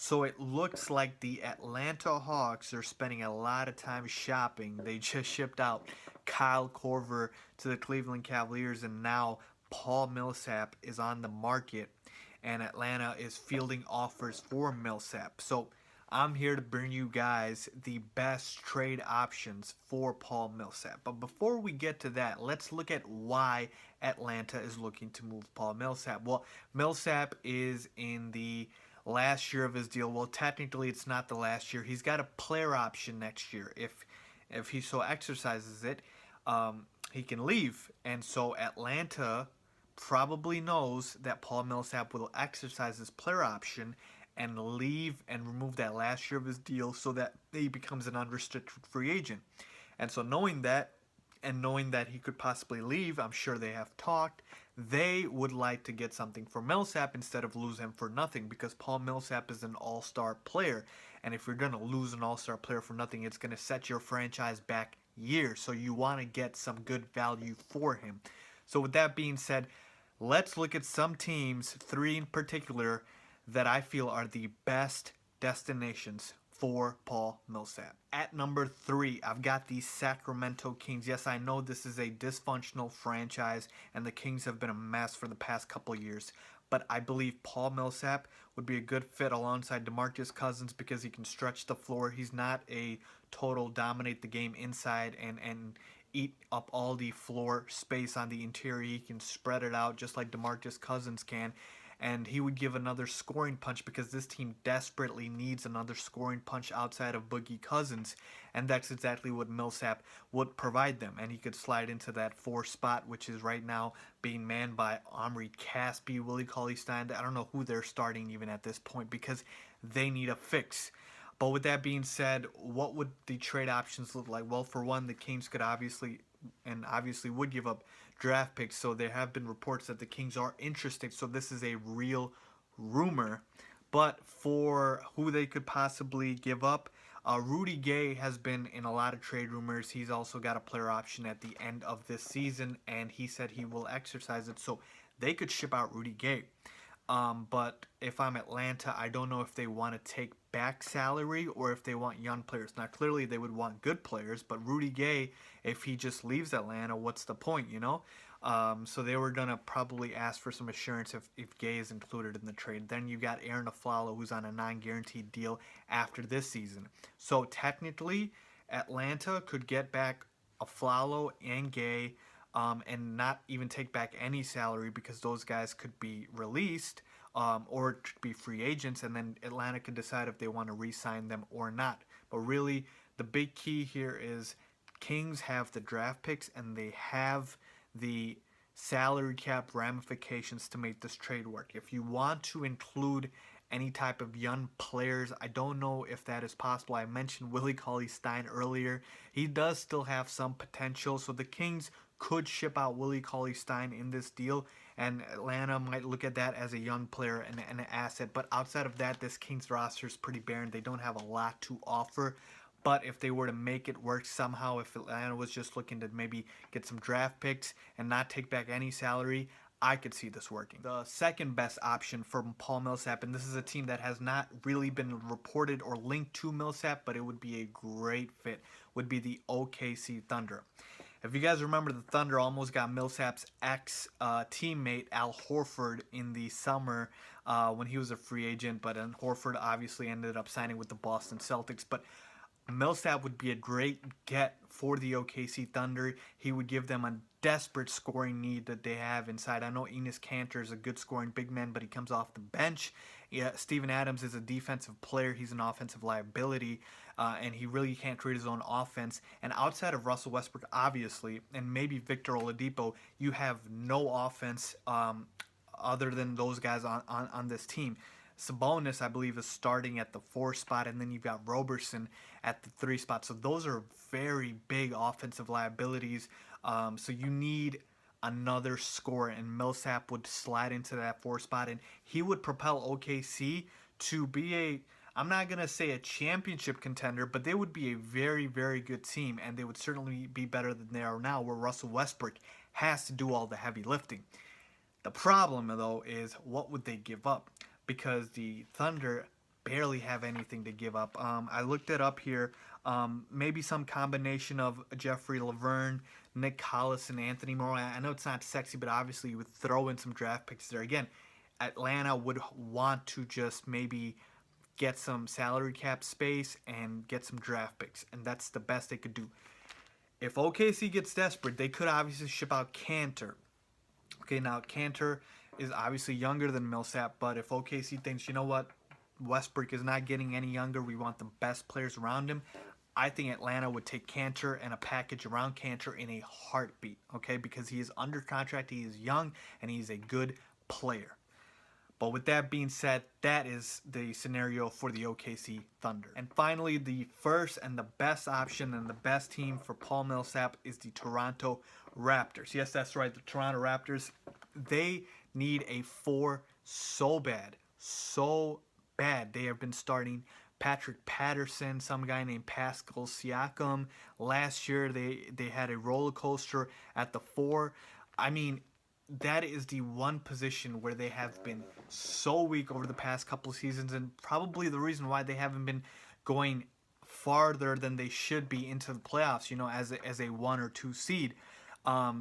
So it looks like the Atlanta Hawks are spending a lot of time shopping. They just shipped out Kyle Korver to the Cleveland Cavaliers, and now Paul Millsap is on the market, and Atlanta is fielding offers for Millsap. So I'm here to bring you guys the best trade options for Paul Millsap. But before we get to that, let's look at why Atlanta is looking to move Paul Millsap. Well, Millsap is in the last year of his deal. Well, technically, it's not the last year. He's got a player option next year. If he so exercises it, he can leave. And so Atlanta probably knows that Paul Millsap will exercise his player option and leave and remove that last year of his deal so that he becomes an unrestricted free agent. And so knowing that and knowing that he could possibly leave, I'm sure they have talked. They would like to get something for Millsap instead of lose him for nothing because Paul Millsap is an all-star player. And if you're going to lose an all-star player for nothing, it's going to set your franchise back years. So you want to get some good value for him. So with that being said, let's look at some teams, three in particular, that I feel are the best destinations for Paul Millsap. At number 3, I've got the Sacramento Kings. Yes, I know this is a dysfunctional franchise, and the Kings have been a mess for the past couple years. But I believe Paul Millsap would be a good fit alongside DeMarcus Cousins because he can stretch the floor. He's not a total dominate the game inside and eat up all the floor space on the interior. He can spread it out just like DeMarcus Cousins can. And he would give another scoring punch because this team desperately needs another scoring punch outside of Boogie Cousins, and that's exactly what Millsap would provide them. And he could slide into that 4 spot, which is right now being manned by Omri Caspi, Willie Cauley-Stein. I don't know who they're starting even at this point because they need a fix. But with that being said, what would the trade options look like? Well, for one, the Kings could obviously would give up draft picks. So there have been reports that the Kings are interested. So this is a real rumor. But for who they could possibly give up, Rudy Gay has been in a lot of trade rumors. He's also got a player option at the end of this season, and he said he will exercise it. So they could ship out Rudy Gay. But if I'm Atlanta, I don't know if they want to take back salary or if they want young players. Now, clearly they would want good players, but Rudy Gay, if he just leaves Atlanta, what's the point, you know? So they were going to probably ask for some assurance if Gay is included in the trade. Then you got Aaron Aflalo, who's on a non-guaranteed deal after this season. So technically, Atlanta could get back Aflalo and Gay, and not even take back any salary because those guys could be released or be free agents, and then Atlanta can decide if they want to re-sign them or not. But really, the big key here is Kings have the draft picks and they have the salary cap ramifications to make this trade work. If you want to include any type of young players, I don't know if that is possible. I mentioned Willie Cauley-Stein earlier. He does still have some potential, so the Kings could ship out Willie Cauley-Stein in this deal, and Atlanta might look at that as a young player and an asset. But outside of that, this Kings roster is pretty barren. They don't have a lot to offer. But if they were to make it work somehow, if Atlanta was just looking to maybe get some draft picks and not take back any salary, I could see this working. The second best option for Paul Millsap, and this is a team that has not really been reported or linked to Millsap, but it would be a great fit, would be the OKC Thunder. If you guys remember, the Thunder almost got Millsap's ex-teammate Al Horford in the summer when he was a free agent, but then Horford obviously ended up signing with the Boston Celtics. But Millsap would be a great get for the OKC Thunder. He would give them a desperate scoring need that they have inside. I know Enes Kanter is a good scoring big man, but he comes off the bench. Yeah, Steven Adams is a defensive player. He's an offensive liability, and he really can't create his own offense. And outside of Russell Westbrook, obviously, and maybe Victor Oladipo, you have no offense other than those guys on this team. Sabonis, I believe, is starting at the 4 spot, and then you've got Roberson at the 3 spot. So those are very big offensive liabilities. So you need another scorer, and Millsap would slide into that 4 spot, and he would propel OKC to be I'm not going to say a championship contender, but they would be a very, very good team, and they would certainly be better than they are now, where Russell Westbrook has to do all the heavy lifting. The problem, though, is what would they give up? Because the Thunder barely have anything to give up. I looked it up here. Maybe some combination of Jeffrey Laverne, Nick Collis, and Anthony Moore. I know it's not sexy, but obviously you would throw in some draft picks there. Again, Atlanta would want to just maybe get some salary cap space and get some draft picks, and that's the best they could do. If OKC gets desperate, they could obviously ship out Cantor. Okay, now Cantor is obviously younger than Millsap, but if OKC thinks, you know what, Westbrook is not getting any younger, we want the best players around him, I think Atlanta would take Cantor and a package around Cantor in a heartbeat, okay, because he is under contract, he is young, and he is a good player. But with that being said, that is the scenario for the OKC Thunder. And finally, the first and the best option and the best team for Paul Millsap is the Toronto Raptors. Yes, that's right, the Toronto Raptors. They need a 4 so bad. So bad. They have been starting Patrick Patterson, some guy named Pascal Siakam. Last year, they had a roller coaster at the 4. I mean, that is the one position where they have been so weak over the past couple of seasons, and probably the reason why they haven't been going farther than they should be into the playoffs, you know, as a 1 or 2 seed.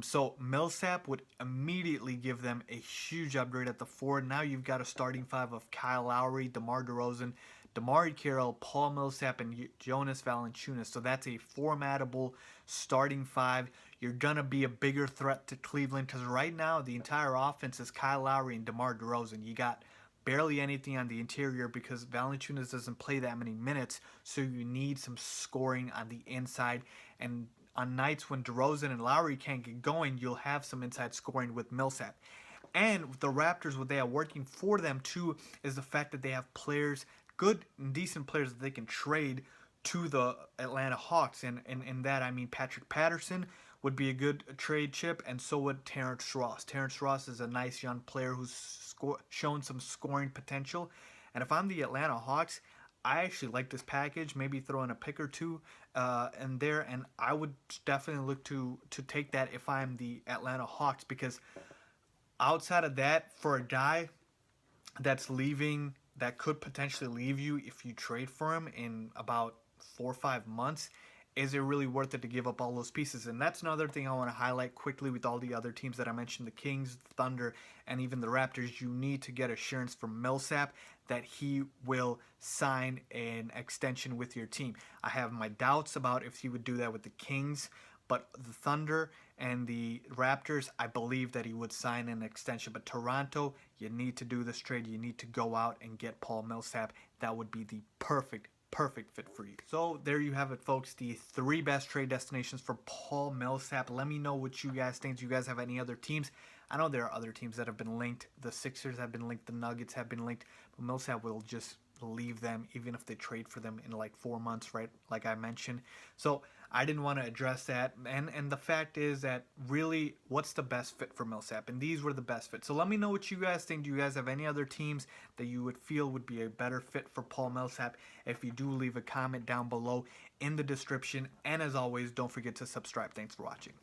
So Millsap would immediately give them a huge upgrade at the 4. Now you've got a starting 5 of Kyle Lowry, DeMar DeRozan, Damari Carroll, Paul Millsap, and Jonas Valanciunas. So that's a formatable starting 5. You're going to be a bigger threat to Cleveland because right now the entire offense is Kyle Lowry and DeMar DeRozan. You got barely anything on the interior because Valanciunas doesn't play that many minutes, so you need some scoring on the inside. And on nights when DeRozan and Lowry can't get going, you'll have some inside scoring with Millsap. And with the Raptors, what they have working for them too is the fact that they have players, good and decent players that they can trade to the Atlanta Hawks. And in that, I mean Patrick Patterson would be a good trade chip, and so would Terrence Ross. Terrence Ross is a nice young player who's shown some scoring potential. And if I'm the Atlanta Hawks, I actually like this package. Maybe throw in a pick or two in there, and I would definitely look to take that if I'm the Atlanta Hawks, because outside of that, for a guy that's leaving, that could potentially leave you if you trade for him in about 4 or 5 months, is it really worth it to give up all those pieces? And that's another thing I want to highlight quickly with all the other teams that I mentioned, the Kings, the Thunder, and even the Raptors. You need to get assurance from Millsap that he will sign an extension with your team. I have my doubts about if he would do that with the Kings, but the Thunder and the Raptors, I believe that he would sign an extension. But Toronto, you need to do this trade. You need to go out and get Paul Millsap. That would be the perfect fit for you. So there you have it, folks, the 3 best trade destinations for Paul Millsap. Let me know what you guys think. Do you guys have any other teams? I know there are other teams that have been linked. The Sixers have been linked. The Nuggets have been linked. But Millsap will just leave them even if they trade for them in like 4 months, right? Like I mentioned. So I didn't want to address that. And the fact is that really, what's the best fit for Millsap? And these were the best fits. So let me know what you guys think. Do you guys have any other teams that you would feel would be a better fit for Paul Millsap? If you do, leave a comment down below in the description. And as always, don't forget to subscribe. Thanks for watching.